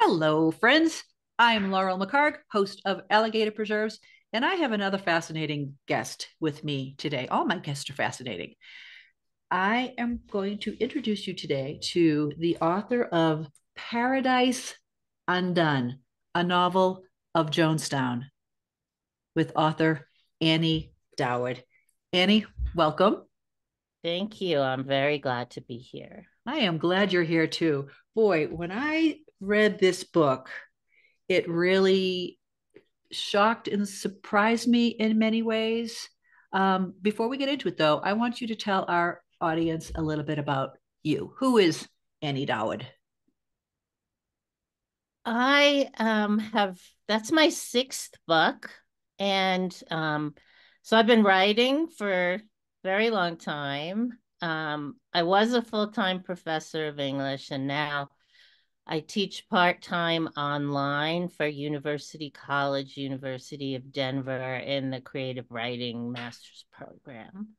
Hello, friends. I'm Laurel McHargue, host of Alligator Preserves, and I have another fascinating guest with me today. All my guests are fascinating. I am going to introduce you today to the author of Paradise Undone, a novel of Jonestown, with author Annie Dawid. Annie, welcome. Thank you. I'm very glad to be here. I am glad you're here too. Boy, when I read this book, it really shocked and surprised me in many ways. Before we get into it, though, I want you to tell our audience a little bit about you. Who is Annie Dawid? I have that's my sixth book. And so I've been writing for a very long time. I was a full-time professor of English, and now I teach part-time online for University of Denver in the creative writing master's program.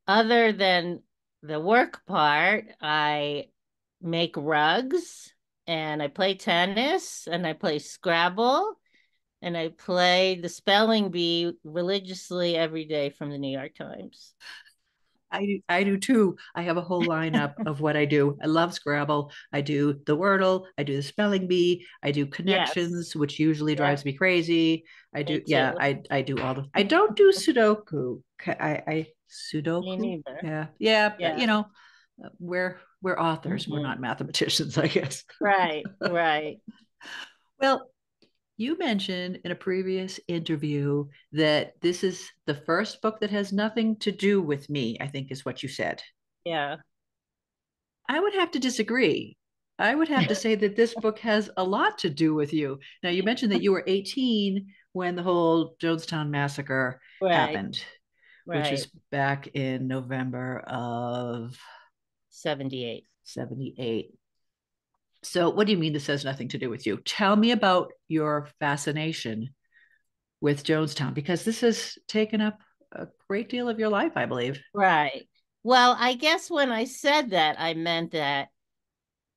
Other than the work part, I make rugs and I play tennis and I play Scrabble and I play the spelling bee religiously every day from the New York Times. I do too. I have a whole lineup of what I do. I love Scrabble. I do the Wordle. I do the spelling bee. I do Yes. connections, which usually Yeah, drives me crazy. me Yeah, too. I do all the. I don't do Sudoku. I Me Sudoku. neither. Yeah, yeah. Yeah. We're authors. We're Mhm. not mathematicians, I guess. Right, right. Well, you mentioned in a previous interview that this is the first book that has nothing to do with me, I think is what you said. Yeah. I would have to disagree. I would have to say that this book has a lot to do with you. Now, you mentioned that you were 18 when the whole Jonestown massacre Right, happened, which right. is back in November of 78. 78. So, what do you mean this has nothing to do with you? Tell me about your fascination with Jonestown, because this has taken up a great deal of your life, I believe. Right. Well, I guess when I said that, I meant that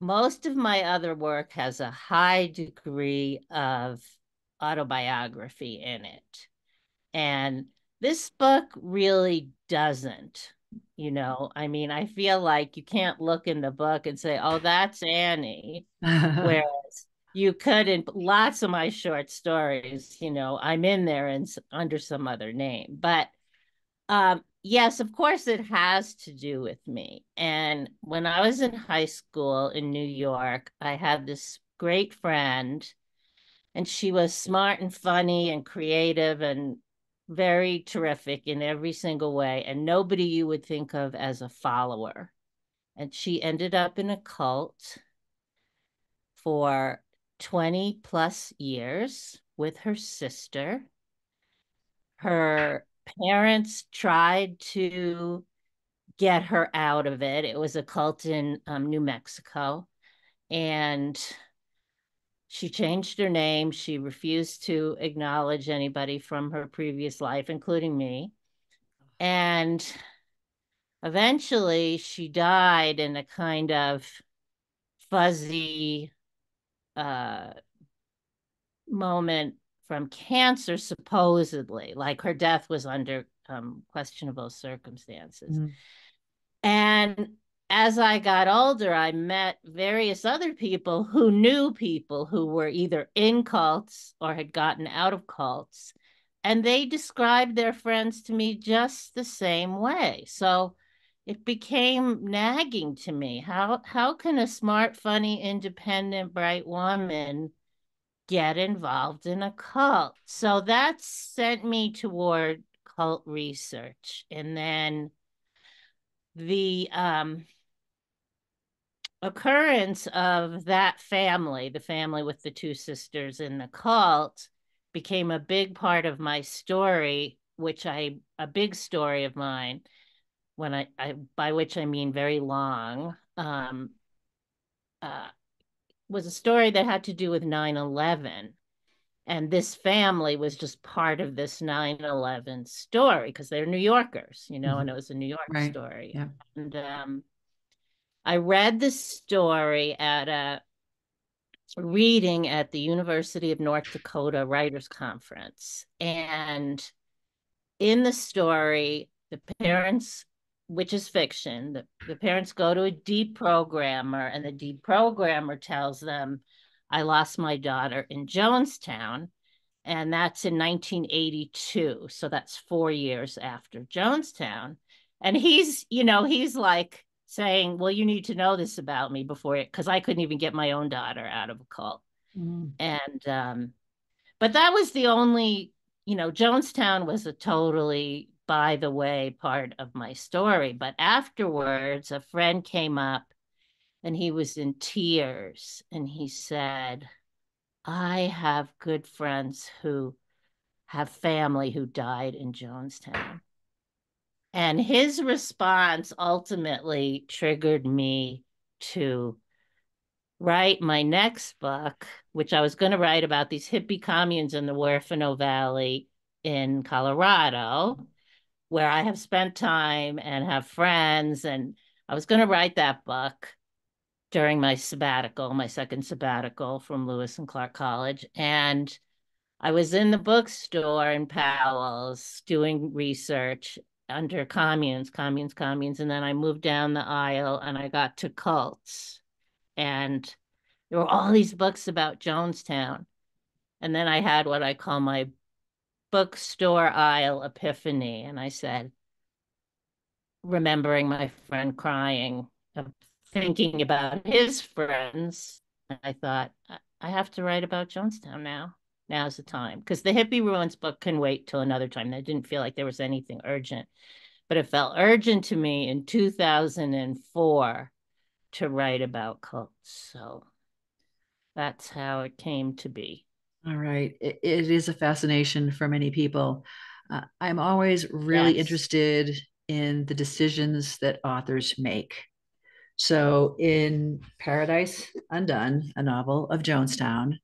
most of my other work has a high degree of autobiography in it. And this book really doesn't. I mean, I feel like you can't look in the book and say, oh, that's Annie. Whereas you could in lots of my short stories, I'm in there and under some other name. But yes, of course, it has to do with me. And when I was in high school in New York, I had this great friend, and she was smart and funny and creative and very terrific in every single way, and nobody you would think of as a follower. And she ended up in a cult for 20 plus years with her sister. Her parents tried to get her out of it. It was a cult in New Mexico. And she changed her name. She refused to acknowledge anybody from her previous life, including me. And eventually she died in a kind of fuzzy uh, moment from cancer, supposedly, like her death was under questionable circumstances. Mm. And as I got older, I met various other people who were either in cults or had gotten out of cults. And they described their friends to me just the same way. So it became nagging to me. How can a smart, funny, independent, bright woman get involved in a cult? So that sent me toward cult research. And then the occurrence of that family, the family with the two sisters in the cult, became a big part of my story, a big story of mine, when I by which I mean very long, uh, was a story that had to do with 9/11. And this family was just part of this 9/11 story because they're New Yorkers, and Mhm. it was a New York Right. story. Yeah. And I read the story at a reading at the University of North Dakota Writers Conference. And in the story, the parents, which is fiction, the parents go to a deprogrammer, and the deprogrammer tells them, I lost my daughter in Jonestown. And that's in 1982. So that's 4 years after Jonestown. And he's like saying, well, you need to know this about me before it, because I couldn't even get my own daughter out of a cult. Mm. And but that was the only, Jonestown was a totally by the way part of my story. But afterwards, a friend came up and he was in tears and he said, I have good friends who have family who died in Jonestown. And his response ultimately triggered me to write my next book, which I was going to write about these hippie communes in the Huerfano Valley in Colorado, where I have spent time and have friends. And I was going to write that book during my sabbatical, my second sabbatical from Lewis and Clark College. And I was in the bookstore in Powell's doing research under communes, communes, communes. And then I moved down the aisle and I got to cults. And there were all these books about Jonestown. And then I had what I call my bookstore aisle epiphany. And I said, remembering my friend crying, thinking about his friends, I thought, I have to write about Jonestown now. Now's the time. Because the Hippie Ruins book can wait till another time. I didn't feel like there was anything urgent. But it felt urgent to me in 2004 to write about cults. So that's how it came to be. All right. It is a fascination for many people. I'm always really Yes. interested in the decisions that authors make. So, in Paradise Undone, a novel of Jonestown,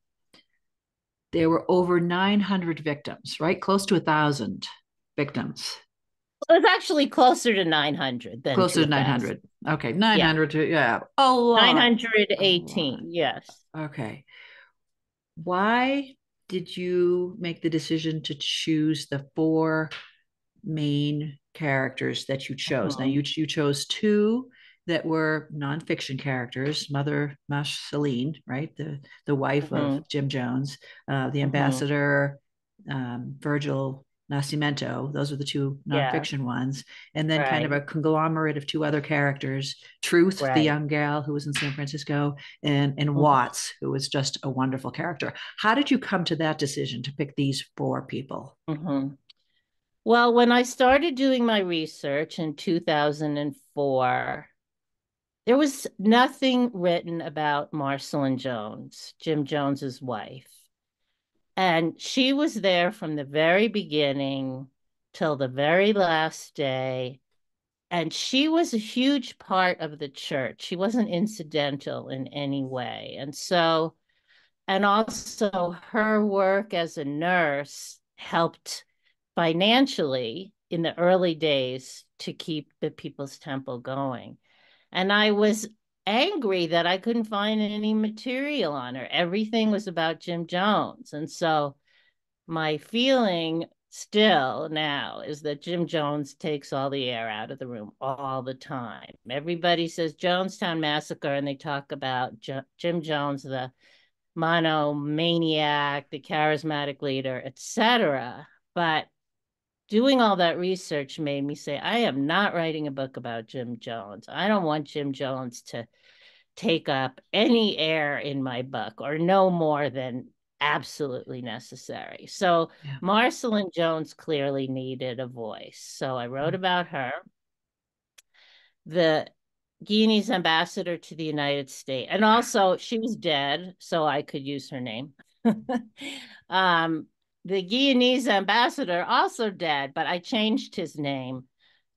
there were over 900 victims, right? Close to 1,000 victims. It was actually closer to 900 than to Closer to 1,000. 900. Okay, Yeah. 900 to, yeah, a lot. A lot. 918. Yes. Okay. Why did you make the decision to choose the four main characters that you chose? Now, Mhm. you chose two that were nonfiction characters: Mother Marceline, right, the wife of Mhm. Jim Jones, the Mhm. ambassador, Virgil Nascimento. Those are the two Yeah. nonfiction ones, and then kind of Right. a conglomerate of two other characters: Truth, the Right. young gal who was in San Francisco, and Mhm. Watts, who was just a wonderful character. How did you come to that decision to pick these four people? Mhm. Well, when I started doing my research in 2004, there was nothing written about Marceline Jones, Jim Jones's wife. And she was there from the very beginning till the very last day. And she was a huge part of the church. She wasn't incidental in any way. And also her work as a nurse helped financially in the early days to keep the People's Temple going. And I was angry that I couldn't find any material on her. Everything was about Jim Jones. And so my feeling still now is that Jim Jones takes all the air out of the room all the time. Everybody says Jonestown Massacre, and they talk about Jim Jones, the monomaniac, the charismatic leader, etc. But doing all that research made me say, I am not writing a book about Jim Jones. I don't want Jim Jones to take up any air in my book or no more than absolutely necessary. So Yeah. Marceline Jones clearly needed a voice. So I wrote about her. The Guinea's ambassador to the United States. And also she was dead, so I could use her name. um, the Guinea's ambassador also dead, but I changed his name.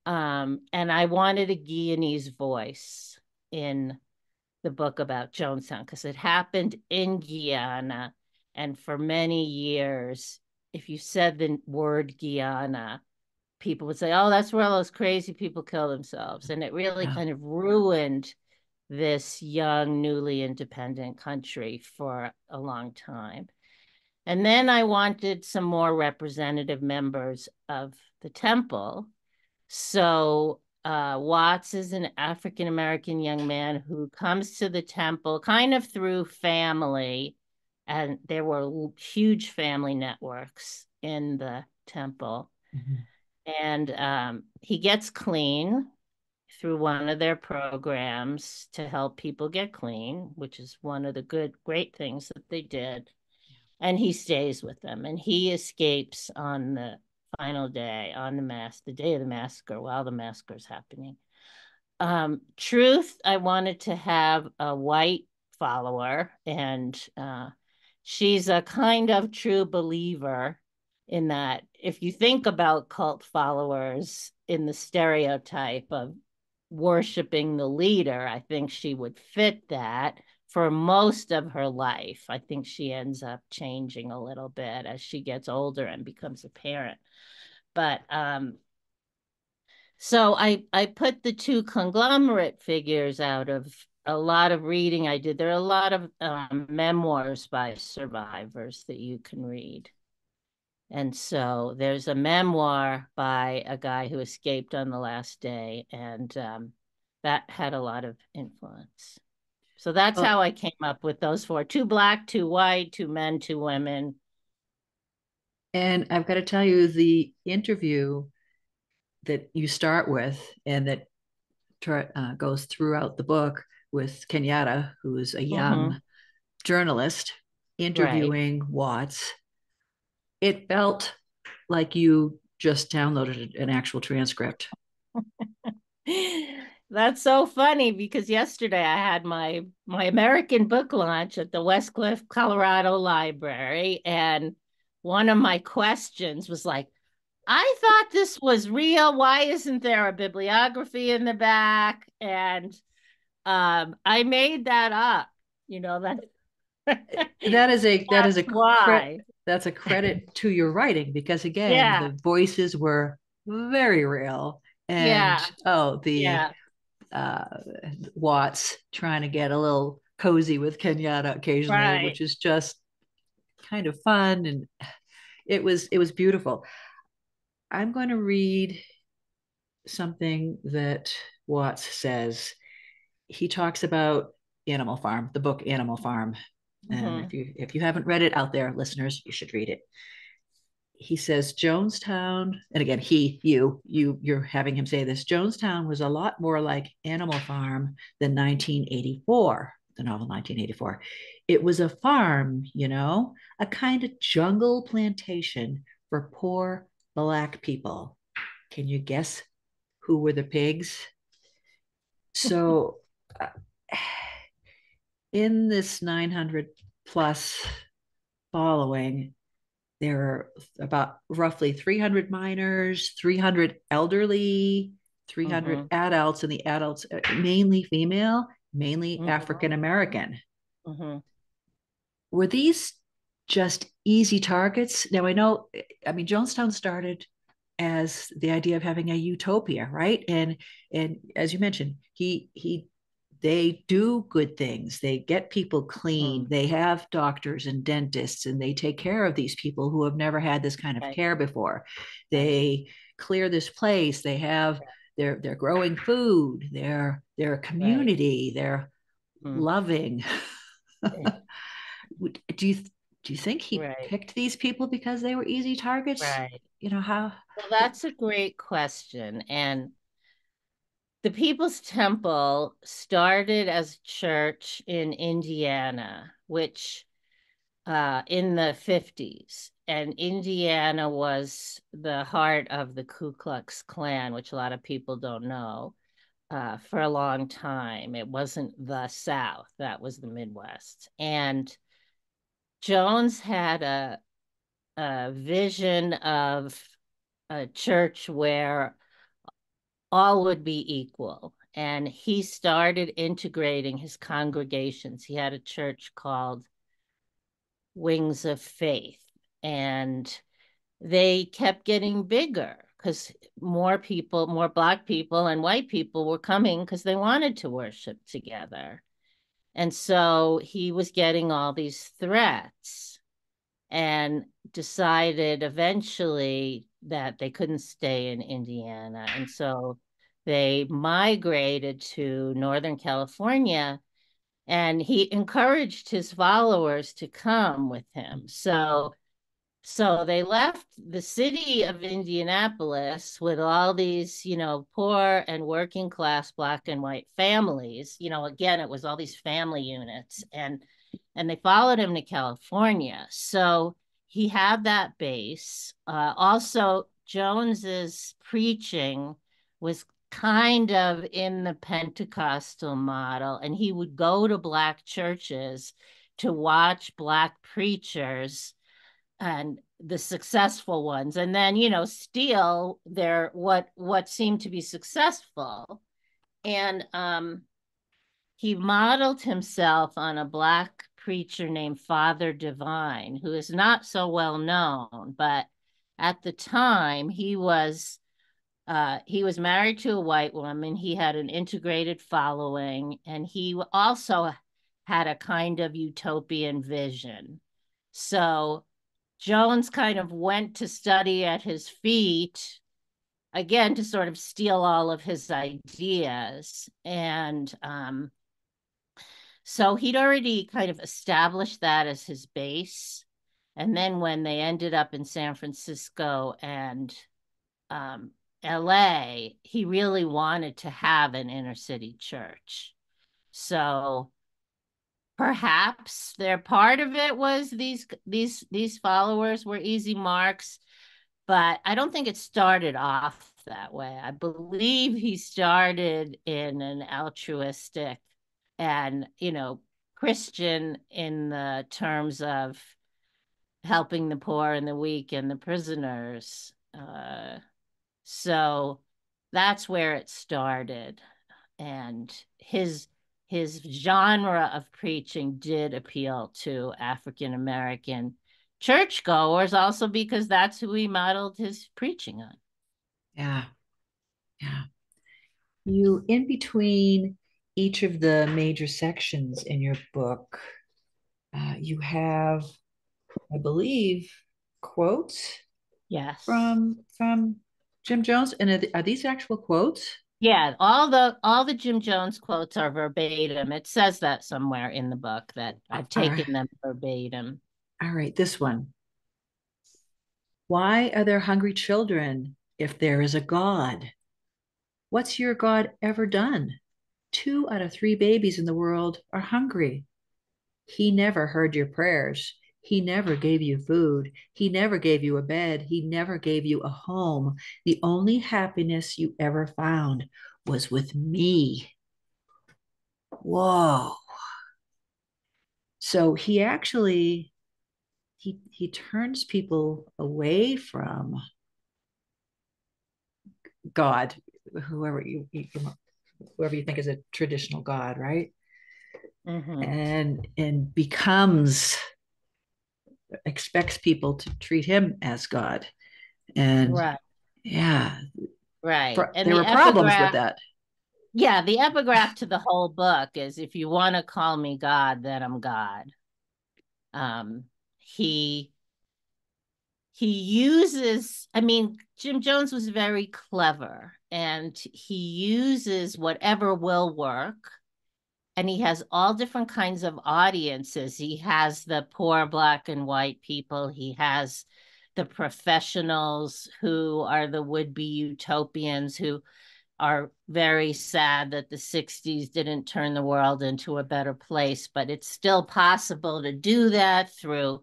And I wanted a Guianese voice in the book about Jonestown because it happened in Guyana. And for many years, if you said the word Guyana, people would say, oh, that's where all those crazy people kill themselves. And it really Yeah. kind of ruined this young, newly independent country for a long time. And then I wanted some more representative members of the temple. So Watts is an African-American young man who comes to the temple kind of through family. And there were huge family networks in the temple. Mm-hmm. And he gets clean through one of their programs to help people get clean, which is one of the great things that they did. And he stays with them, and he escapes on the final day, on the day of the massacre, while the massacre is happening. Truth, I wanted to have a white follower, and she's a kind of true believer in that. If you think about cult followers in the stereotype of worshiping the leader, I think she would fit that for most of her life. I think she ends up changing a little bit as she gets older and becomes a parent. But so I put the two conglomerate figures out of a lot of reading I did. There are a lot of memoirs by survivors that you can read. And so there's a memoir by a guy who escaped on the last day, and that had a lot of influence. So that's how I came up with those four: two Black, two white, two men, two women. And I've got to tell you, the interview that you start with and that goes throughout the book with Kenyatta, who is a young journalist interviewing Watts, it felt like you just downloaded an actual transcript. That's so funny, because yesterday I had my American book launch at the Westcliff, Colorado Library, and one of my questions was like, I thought this was real. Why isn't there a bibliography in the back? And I made that up. You know, that's why. That's a credit to your writing, because again, Yeah. the voices were very real. And Yeah. the Watts trying to get a little cozy with Kenyatta occasionally, Right. which is just kind of fun, and it was beautiful. I'm going to read something that Watts says. He talks about Animal Farm, the book Animal Farm. And if you haven't read it out there, listeners, you should read it. He says Jonestown, and again, you're having him say this. Jonestown was a lot more like Animal Farm than 1984, the novel 1984. It was a farm, a kind of jungle plantation for poor Black people. Can you guess who were the pigs? So, in this 900 plus following, there are about roughly 300 minors, 300 elderly, 300 adults, and the adults mainly female, mainly African American. Were these just easy targets? Now, Jonestown started as the idea of having a utopia, right? And as you mentioned, they do good things. They get people clean. They have doctors and dentists, and they take care of these people who have never had this kind of care before. They clear this place. They have they're growing food. They're a community. They're loving. Do you think he picked these people because they were easy targets? Right. How? Well, that's a great question. And the People's Temple started as a church in Indiana, which in the 50s. And Indiana was the heart of the Ku Klux Klan, which a lot of people don't know, for a long time. It wasn't the South, that was the Midwest. And Jones had a vision of a church where all would be equal. And he started integrating his congregations. He had a church called Wings of Faith, and they kept getting bigger because more people, more Black people and white people were coming because they wanted to worship together. And so he was getting all these threats and decided eventually that they couldn't stay in Indiana. And so they migrated to Northern California, and he encouraged his followers to come with him. So they left the city of Indianapolis with all these, poor and working class Black and white families. Again, it was all these family units, and they followed him to California. So he had that base. Also, Jones's preaching was kind of in the Pentecostal model, and he would go to Black churches to watch Black preachers and the successful ones, and then steal their what seemed to be successful. And he modeled himself on a Black preacher named Father Divine, who is not so well known, but at the time he was married to a white woman. He had an integrated following, and he also had a kind of utopian vision. So Jones kind of went to study at his feet, again, to sort of steal all of his ideas. And so he'd already kind of established that as his base. And then when they ended up in San Francisco and LA, he really wanted to have an inner city church. So perhaps their part of it was these followers were easy marks, but I don't think it started off that way. I believe he started in an altruistic and Christian in the terms of helping the poor and the weak and the prisoners. So that's where it started, and his genre of preaching did appeal to African American churchgoers, also because that's who he modeled his preaching on. Yeah. Yeah. You, in between each of the major sections in your book, you have, I believe, quotes Yes. from Jim Jones. And are these actual quotes? Yeah, all the Jim Jones quotes are verbatim. It says that somewhere in the book that I've taken them verbatim. All right, this one. Why are there hungry children if there is a God? What's your God ever done? 2 out of 3 babies in the world are hungry. He never heard your prayers. He never gave you food. He never gave you a bed. He never gave you a home. The only happiness you ever found was with me. Whoa. So he actually he turns people away from God, whoever whoever you think is a traditional God, right? Mm-hmm. And expects people to treat him as God. And Right, yeah, right. And there the were problems with epigraph, that. yeah, the epigraph to the whole book is, if you want to call me God, then I'm God. Um, he he uses, I mean, Jim Jones was very clever, and he uses whatever will work, and he has all different kinds of audiences. He has the poor Black and white people, he has the professionals who are the would-be utopians, who are very sad that the 60s didn't turn the world into a better place, but it's still possible to do that through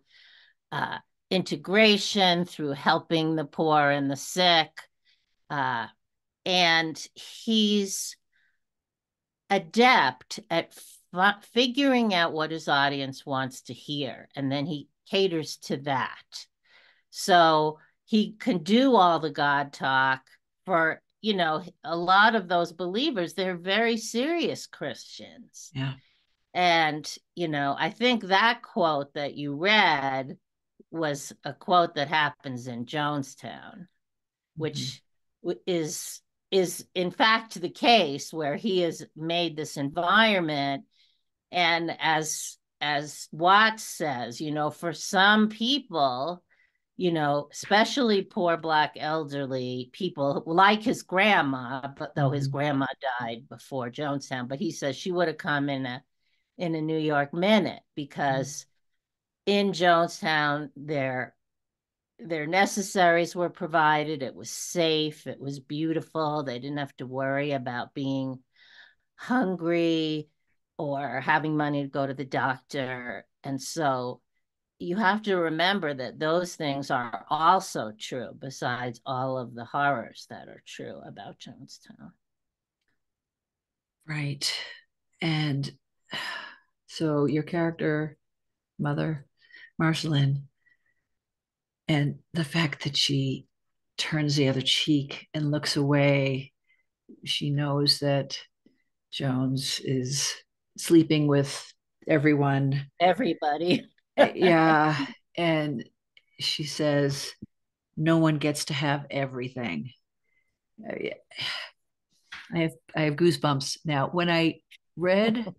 uh, integration, through helping the poor and the sick. Uh, and he's adept at figuring out what his audience wants to hear, and then he caters to that. So he can do all the God talk for, a lot of those believers. They're very serious Christians. Yeah. And, I think that quote that you read was a quote that happens in Jonestown, Mm-hmm. which is in fact the case, where he has made this environment. And as Watts says, for some people, especially poor Black elderly people like his grandma, but though his grandma died before Jonestown, but he says she would have come in a New York minute, because in Jonestown their necessaries were provided. It was safe. It was beautiful. They didn't have to worry about being hungry or having money to go to the doctor. And so you have to remember that those things are also true, besides all of the horrors that are true about Jonestown. Right. And so your character, Mother Marceline, and the fact that she turns the other cheek and looks away, she knows that Jones is sleeping with everyone. Everybody. Yeah. And she says, no one gets to have everything. I have goosebumps now. When I read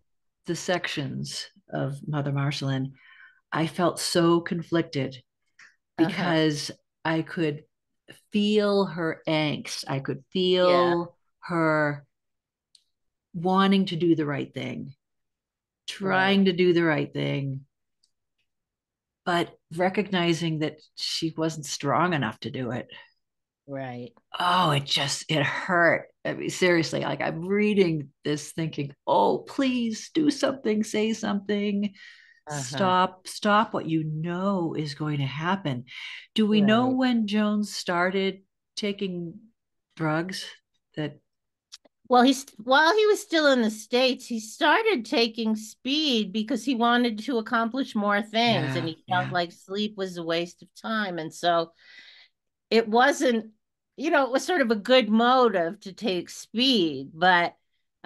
the sections of Mother Marceline, I felt so conflicted because I could feel her angst. I could Yeah, feel her wanting to do the right thing, right, trying to do the right thing, but recognizing that she wasn't strong enough to do it. right. Oh, it hurt. I mean, seriously, like I'm reading this thinking, oh, please do something, say something, Uh-huh. stop what you know is going to happen. Do we know Right. when Jones started taking drugs? That Well, while he was still in the States, he started taking speed because he wanted to accomplish more things, and Yeah, he felt yeah, like sleep was a waste of time. And so it wasn't, it was sort of a good motive to take speed, but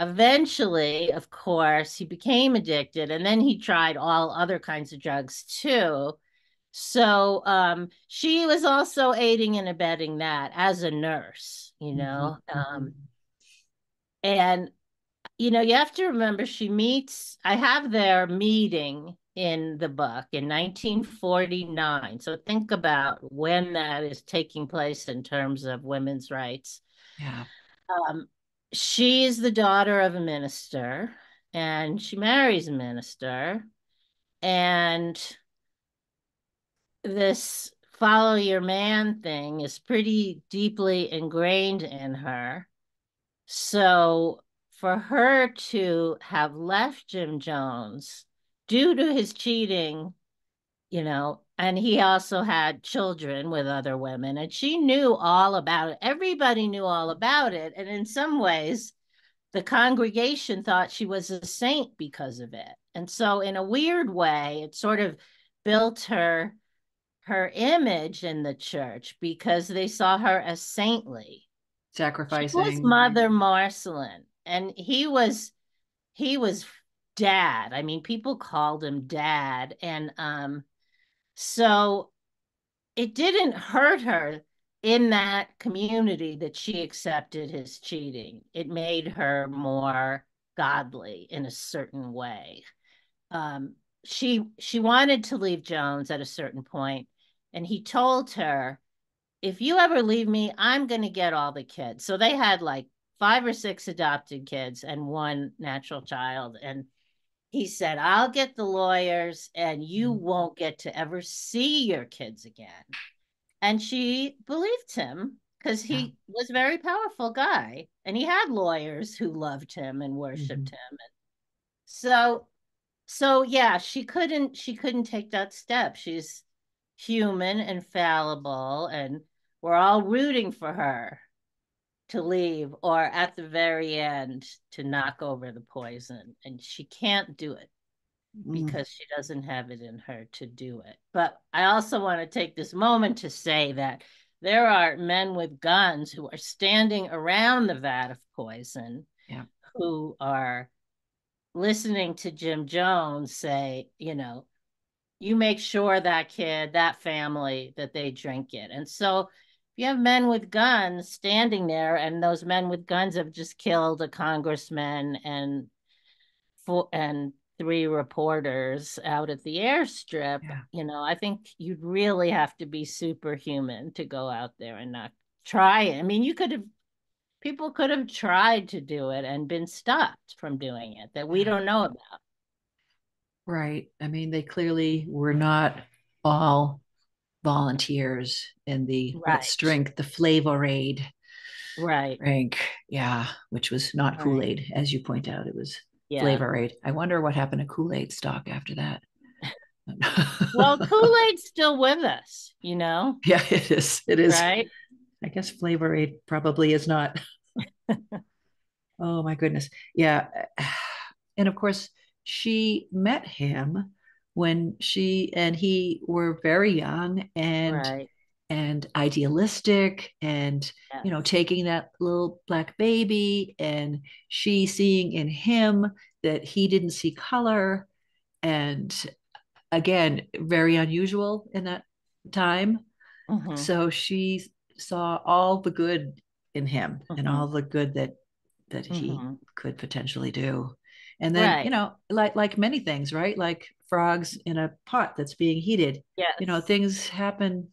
eventually, of course, he became addicted, and then he tried all other kinds of drugs too. So she was also aiding and abetting that as a nurse, and you have to remember, I have their meeting in the book in 1949. So think about when that is taking place in terms of women's rights. yeah. Um, she is the daughter of a minister, and she marries a minister. And this follow your man thing is pretty deeply ingrained in her. So for her to have left Jim Jones due to his cheating, and he also had children with other women, and she knew all about it. Everybody knew all about it. And in some ways, the congregation thought she was a saint because of it. And so in a weird way, it sort of built her image in the church because they saw her as saintly. She was Sacrificing. Mother Marceline, and he was dad. I mean, people called him dad, and so it didn't hurt her in that community that she accepted his cheating. It made her more godly in a certain way. She wanted to leave Jones at a certain point, and he told her, if you ever leave me, I'm going to get all the kids. So they had like 5 or 6 adopted kids and one natural child. And he said, I'll get the lawyers and you won't get to ever see your kids again. And she believed him because Yeah. he was a very powerful guy and he had lawyers who loved him and Mm-hmm. worshiped him. And so yeah, she couldn't take that step. She's human and fallible, and we're all rooting for her to leave, or at the very end to knock over the poison. And she can't do it Mm. because she doesn't have it in her to do it. But I also want to take this moment to say that there are men with guns who are standing around the vat of poison, Yeah. who are listening to Jim Jones say, you make sure that kid, that family, that they drink it. And so you have men with guns standing there, and those men with guns have just killed a congressman and three reporters out at the airstrip, Yeah. I think you'd really have to be superhuman to go out there and not try it. I mean, people could have tried to do it and been stopped from doing it that we don't know about. Right. I mean, they clearly were not all volunteers in the what Right. strength, the Flavor Aid Right. rank. Yeah, which was not Right. Kool-Aid, as you point out. It was Yeah. Flavor Aid. I wonder what happened to Kool-Aid stock after that. Well, Kool-Aid's still with us, Yeah, it is. It is. right? I guess Flavor Aid probably is not. Oh my goodness. Yeah. And of course, she met him when she and he were very young Right. and idealistic and Yes. taking that little black baby and she seeing in him that he didn't see color and again very unusual in that time. Mm-hmm. So she saw all the good in him and Mm-hmm. all the good that he Mm-hmm. could potentially do. And then, Right. like many things, right? Like frogs in a pot that's being heated. Yes. Things happen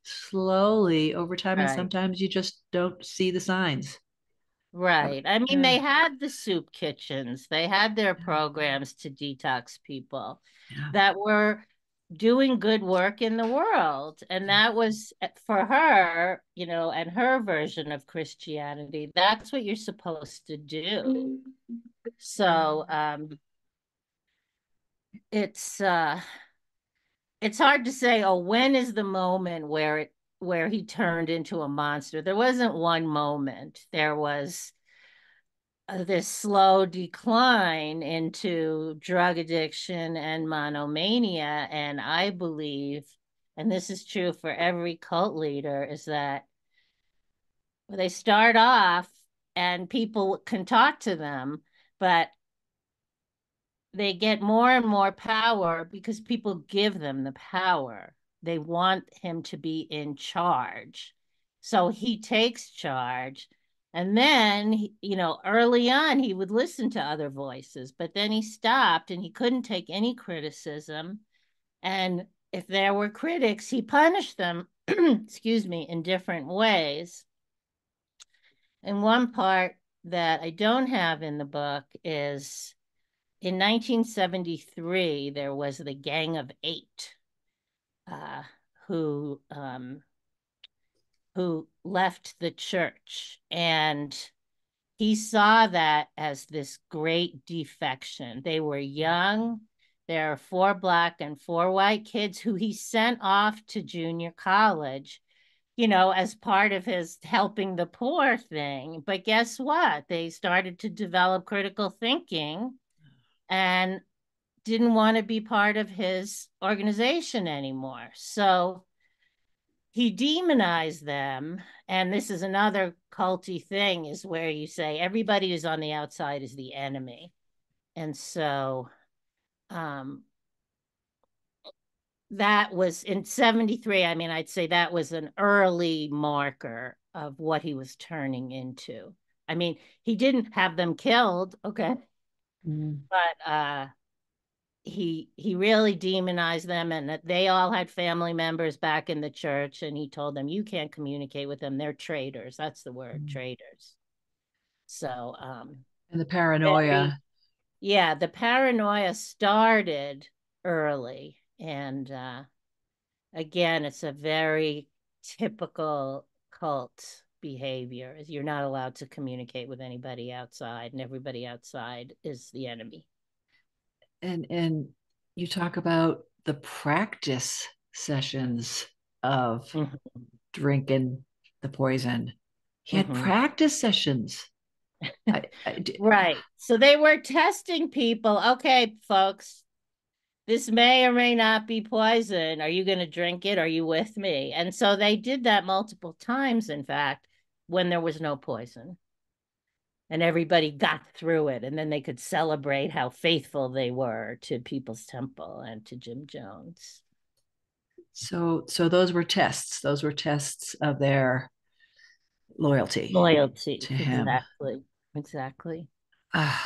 slowly over time, and Right. sometimes you just don't see the signs. Right. I mean, Yeah, they had the soup kitchens, they had their programs to detox people yeah, that were doing good work in the world. And that was for her, and her version of Christianity. That's what you're supposed to do. So it's it's hard to say, oh, when is the moment where he turned into a monster? There wasn't one moment. There was this slow decline into drug addiction and monomania. And I believe, and this is true for every cult leader, is that they start off and people can talk to them, but they get more and more power because people give them the power. They want him to be in charge. So he takes charge. And then, early on, he would listen to other voices, but then he stopped and he couldn't take any criticism. And if there were critics, he punished them, excuse me, in different ways. And one part that I don't have in the book is in 1973, there was the Gang of Eight uh, who who left the church, and he saw that as this great defection. They were young. There are four black and four white kids who he sent off to junior college, as part of his helping the poor thing. But guess what? They started to develop critical thinking and didn't want to be part of his organization anymore. So he demonized them. And this is another culty thing, is where you say everybody who's on the outside is the enemy. And so um, that was in 73. I mean, I'd say that was an early marker of what he was turning into. I mean, he didn't have them killed, okay, mm, but he really demonized them, and that they all had family members back in the church, and he told them, you can't communicate with them, they're traitors. That's the word, mm. traitors. So And the very, paranoia. yeah, the paranoia started early. And again, it's a very typical cult behavior, is you're not allowed to communicate with anybody outside, and everybody outside is the enemy. And you talk about the practice sessions of Mm-hmm. drinking the poison. He had Mm-hmm. practice sessions. Right. So they were testing people. Okay, folks, this may or may not be poison. Are you going to drink it? Are you with me? And so they did that multiple times, in fact, when there was no poison. And everybody got through it. And then they could celebrate how faithful they were to People's Temple and to Jim Jones. So those were tests. Those were tests of their loyalty Loyalty, to him. exactly, exactly. Uh,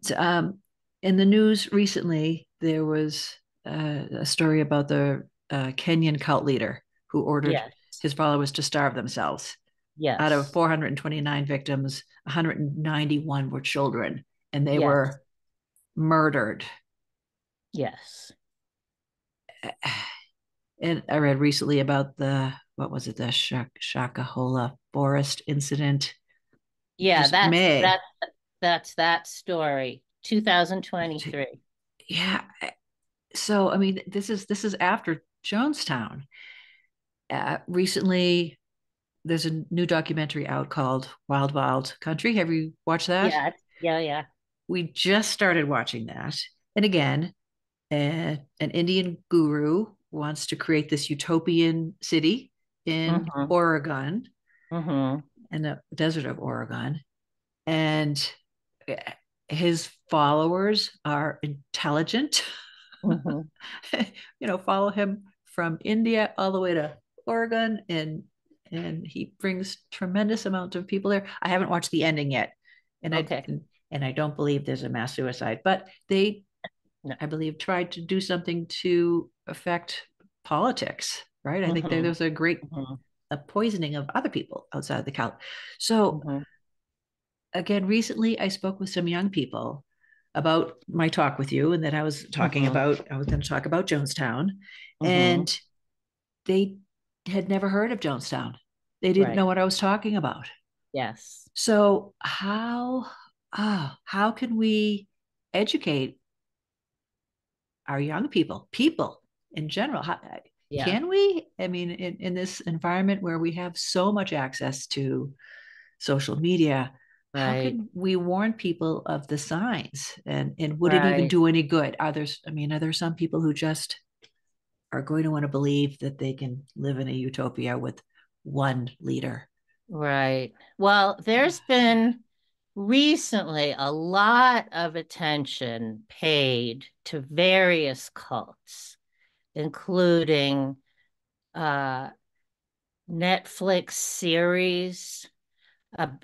so, in the news recently, there was a story about the Kenyan cult leader who ordered Yes, his followers to starve themselves. Out of yes, 429 victims, 191 were children, and they yes, were murdered. yes. And I read recently about the what was it, the Shakahola forest incident, Yeah, just May. that's that story. 2023. Yeah. So I mean, this is after Jonestown. Recently, there's a new documentary out called Wild Wild Country. Have you watched that? Yeah, yeah, yeah. We just started watching that, and again, an Indian guru wants to create this utopian city in Mm-hmm. Oregon, Mm-hmm. in the desert of Oregon, and his followers are intelligent. Mm-hmm. Follow him from India all the way to Oregon, and he brings tremendous amount of people there. I haven't watched the ending yet, and I Okay. and I don't believe there's a mass suicide, but they, No. I believe, tried to do something to affect politics. Right? I think there Mm-hmm. was a great Mm-hmm. a poisoning of other people outside the cult. So Mm-hmm. again, recently I spoke with some young people about my talk with you, and that I was Mm-hmm. going to talk about Jonestown, Mm-hmm. and they had never heard of Jonestown. They didn't Right. know what I was talking about. Yes. So how can we educate our young people in general? Yeah. Can we? I mean, in this environment where we have so much access to social media, how Right. can we warn people of the signs, and would it even Right. do any good? Are there some people who just are going to want to believe that they can live in a utopia with one leader? Right. Well, there's been recently a lot of attention paid to various cults, including uh Netflix series.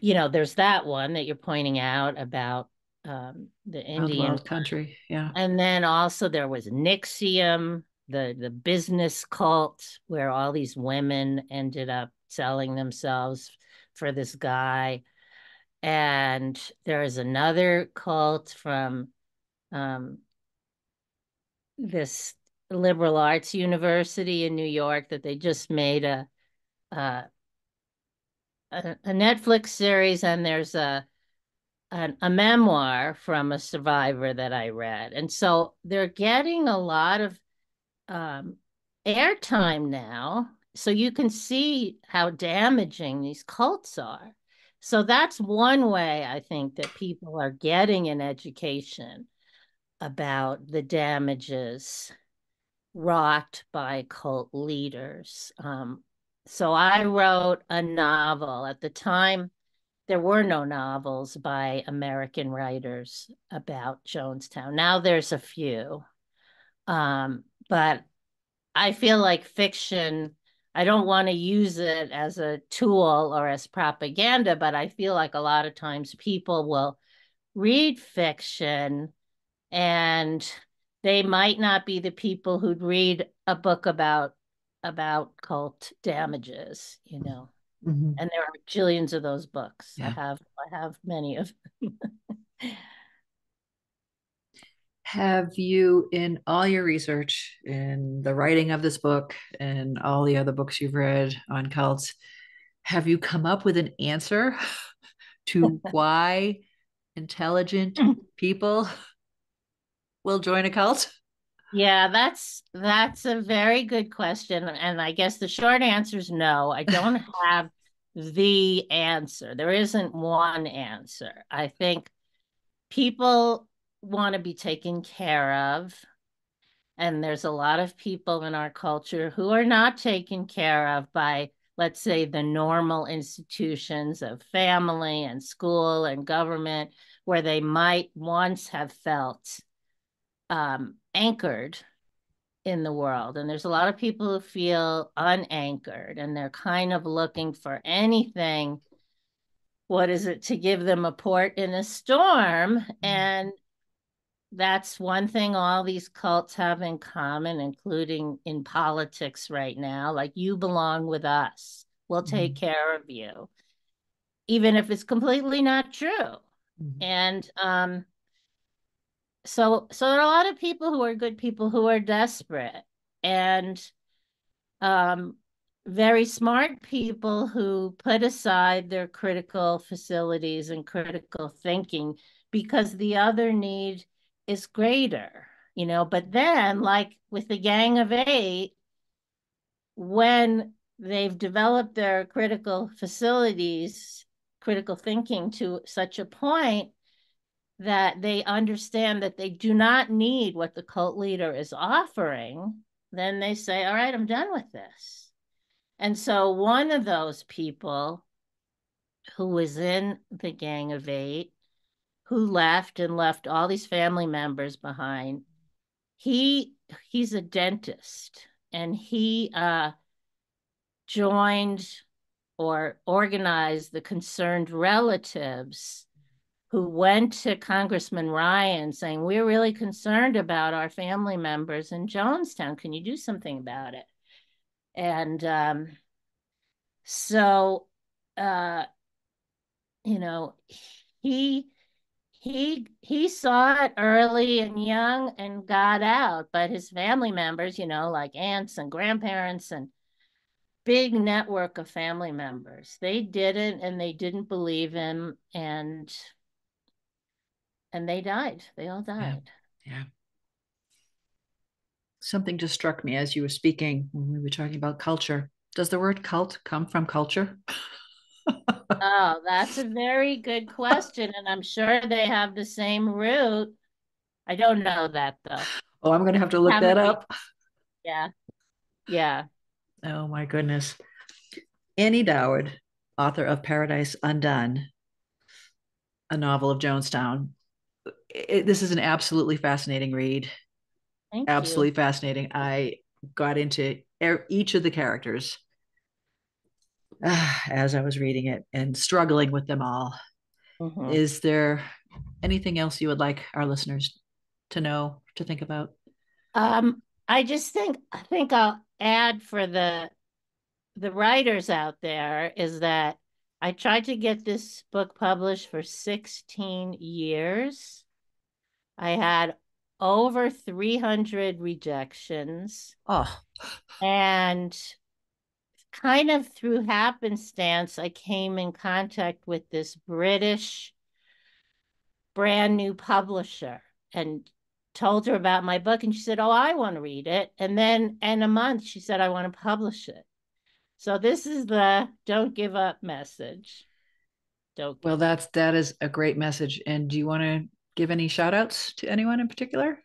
There's that one that you're pointing out about the Wild Indian. Wild Country, yeah. And then also there was Nixium, the business cult, where all these women ended up selling themselves for this guy. And there is another cult from um, this liberal arts university in New York that they just made a, a Netflix series, and there's a memoir from a survivor that I read. And so they're getting a lot of um, airtime now. So you can see how damaging these cults are. So that's one way I think that people are getting an education about the damages wrought by cult leaders. So I wrote a novel. At the time, there were no novels by American writers about Jonestown. Now there's a few. But I feel like fiction, I don't want to use it as a tool or as propaganda, but I feel like a lot of times people will read fiction and they might not be the people who'd read a book about cult damages, Mm-hmm. And there are jillions of those books. I Yeah. have I have many of them. Have you, in all your research, in the writing of this book and all the other books you've read on cults, have you come up with an answer to why intelligent people will join a cult? Yeah, that's a very good question. And I guess the short answer is no. I don't have the answer. There isn't one answer. I think people want to be taken care of. And there's a lot of people in our culture who are not taken care of by, let's say, the normal institutions of family and school and government, where they might once have felt anchored. in the world. And there's a lot of people who feel unanchored and they're kind of looking for anything. What is it to give them a port in a storm? And that's one thing all these cults have in common, including in politics right now. Like, you belong with us. We'll take care of you, even if it's completely not true. And so there are a lot of people who are good people who are desperate, and um, very smart people who put aside their critical facilities and critical thinking because the other need is greater, you know. But then, like with the Gang of Eight, when they've developed their critical facilities, critical thinking to such a point that they understand that they do not need what the cult leader is offering, then they say, all right, I'm done with this. And so one of those people who was in the Gang of Eight, who left and left all these family members behind, he's a dentist, and he joined or organized the concerned relatives who went to Congressman Ryan saying, we're really concerned about our family members in Jonestown. Can you do something about it? And so, you know, he he saw it early and young and got out, but his family members, you know, like aunts and grandparents and big network of family members, they didn't, and they didn't believe him, and they died. They all Yeah. died. Yeah. Something just struck me as you were speaking when we were talking about culture. Does the word cult come from culture? Oh, that's a very good question, and I'm sure they have the same root. I don't know that though. Oh, I'm going to have to look that Haven't up. Yeah, yeah. Oh, my goodness. Annie Dawid, author of Paradise Undone, a novel of Jonestown. This is an absolutely fascinating read. Thank you. Absolutely fascinating. I got into each of the characters as I was reading it and struggling with them all. Mhm. Is there anything else you would like our listeners to know, to think about? I just think I'll add for the writers out there is that I tried to get this book published for 16 years. I had over 300 rejections, Oh, and kind of through happenstance, I came in contact with this British brand new publisher and told her about my book. And she said, oh, I want to read it. And then in a month, she said, I want to publish it. So this is the don't give up message. Don't well, give up. that is a great message. And do you want to give any shout outs to anyone in particular?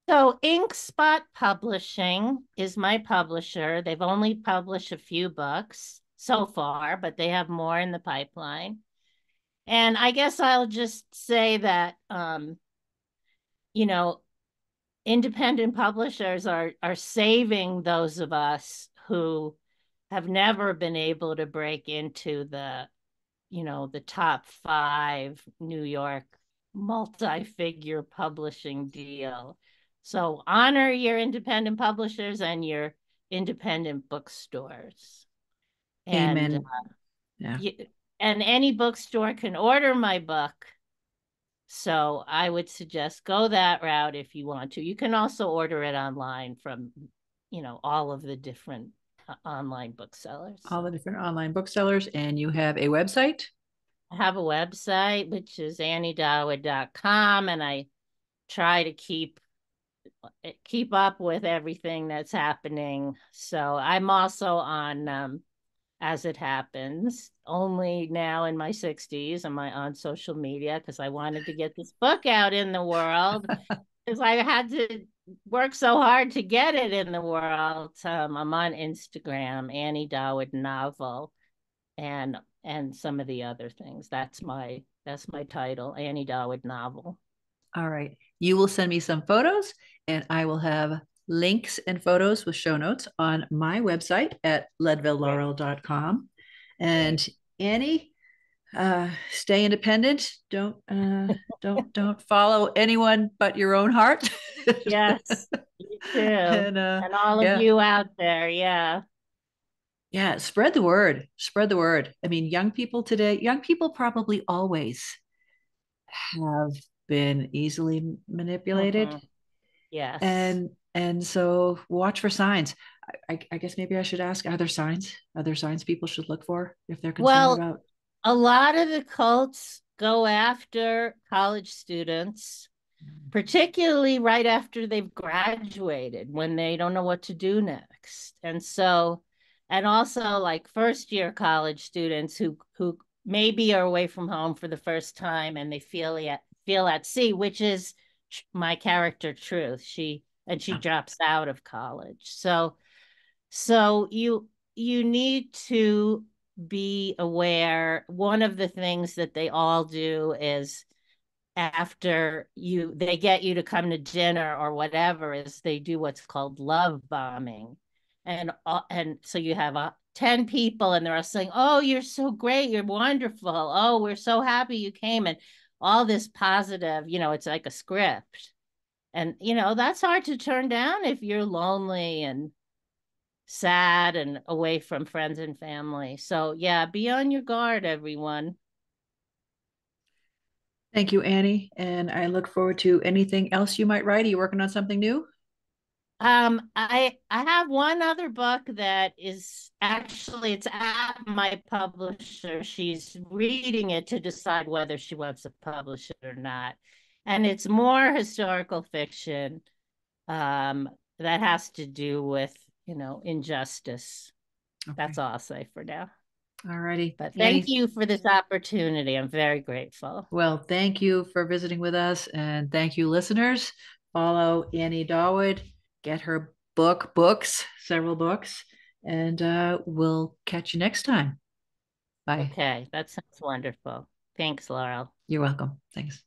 So Inkspot Publishing is my publisher. They've only published a few books so far, but they have more in the pipeline. And I guess I'll just say that you know, independent publishers are saving those of us who have never been able to break into the, you know, the top 5 New York multi-figure publishing deal. So honor your independent publishers and your independent bookstores. And Amen. Yeah. you, and any bookstore can order my book. So I would suggest go that route if you want to. You can also order it online from, you know, all of the different online booksellers. All the different online booksellers. And you have a website? I have a website, which is anniedawid.com, and I try to keep up with everything that's happening. So I'm also on As It Happens, only now in my 60s. Am I on social media because I wanted to get this book out in the world, because I had to work so hard to get it in the world. I'm on Instagram, Annie Dawid Novel, and some of the other things. That's my title, Annie Dawid Novel. All right. You will send me some photos and I will have links and photos with show notes on my website at Great. leadvillelaurel.com. Great. And Annie, stay independent. Don't follow anyone but your own heart. Yes, you too. And And all of yeah, you out there. Yeah. yeah, spread the word. Spread the word. I mean, young people today, young people probably always have been easily manipulated, Hmm. Yes. and so watch for signs. I guess maybe I should ask, are there signs? Are there signs people should look for if they're concerned Well, about? a lot of the cults go after college students, particularly right after they've graduated when they don't know what to do next. And so, and also like first year college students who maybe are away from home for the first time and they feel at sea, which is my character Truth. She Yeah. drops out of college. So you need to be aware. One of the things that they all do is after they get you to come to dinner or whatever is they do what's called love bombing. And so you have 10 people and they're all saying, "Oh, you're so great, you're wonderful, oh, we're so happy you came," and all this positive, it's like a script. And that's hard to turn down if you're lonely and sad and away from friends and family. So yeah, be on your guard, everyone. Thank you, Annie. And I look forward to anything else you might write. Are you working on something new? I have one other book that is actually it's at my publisher. She's reading it to decide whether she wants to publish it or not. And it's more historical fiction, that has to do with, injustice. Okay. That's all I'll say for now. All righty. But thank Annie, you for this opportunity. I'm very grateful. well, thank you for visiting with us. And thank you, listeners. Follow Annie Dawid, get her books, several books, and we'll catch you next time. Bye. Okay, that sounds wonderful. Thanks, Laurel. You're welcome. Thanks.